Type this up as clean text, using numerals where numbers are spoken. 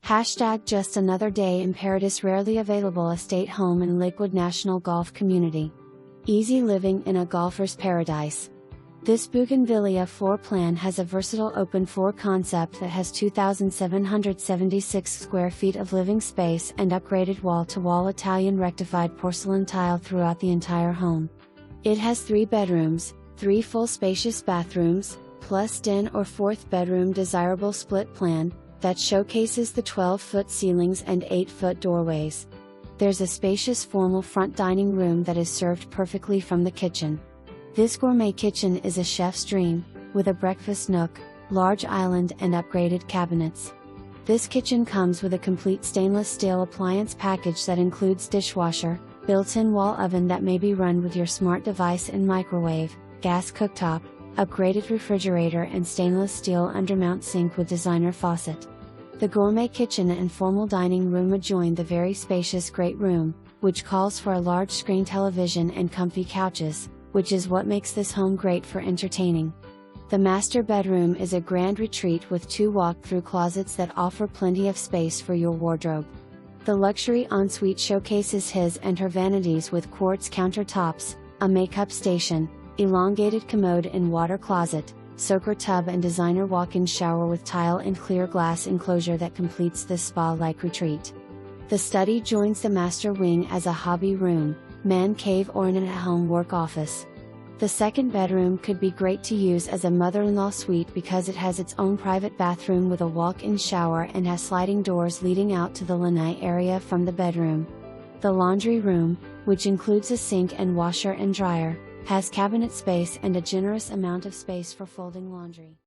Hashtag just another day in paradise. Rarely available estate home in Lakewood National Golf Community. Easy living in a golfer's paradise. This Bougainvillea floor plan has a versatile open floor concept that has 2,776 square feet of living space and upgraded wall-to-wall Italian rectified porcelain tile throughout the entire home. It has 3 bedrooms, 3 full spacious bathrooms, plus den or 4th bedroom. Desirable split plan that showcases the 12-foot ceilings and 8-foot doorways. There's a spacious formal front dining room that is served perfectly from the kitchen. This gourmet kitchen is a chef's dream, with a breakfast nook, large island and upgraded cabinets. This kitchen comes with a complete stainless steel appliance package that includes dishwasher, built-in wall oven that may be run with your smart device and microwave, gas cooktop, upgraded refrigerator and stainless steel undermount sink with designer faucet. The gourmet kitchen and formal dining room adjoin the very spacious great room, which calls for a large screen television and comfy couches, which is what makes this home great for entertaining. The master bedroom is a grand retreat with 2 walk-through closets that offer plenty of space for your wardrobe. The luxury ensuite showcases his and her vanities with quartz countertops, a makeup station, elongated commode and water closet, soaker tub and designer walk-in shower with tile and clear glass enclosure that completes this spa-like retreat. The study joins the master wing as a hobby room, man cave or an at-home work office. The second bedroom could be great to use as a mother-in-law suite because it has its own private bathroom with a walk-in shower and has sliding doors leading out to the lanai area from the bedroom. The laundry room, which includes a sink and washer and dryer, has cabinet space and a generous amount of space for folding laundry.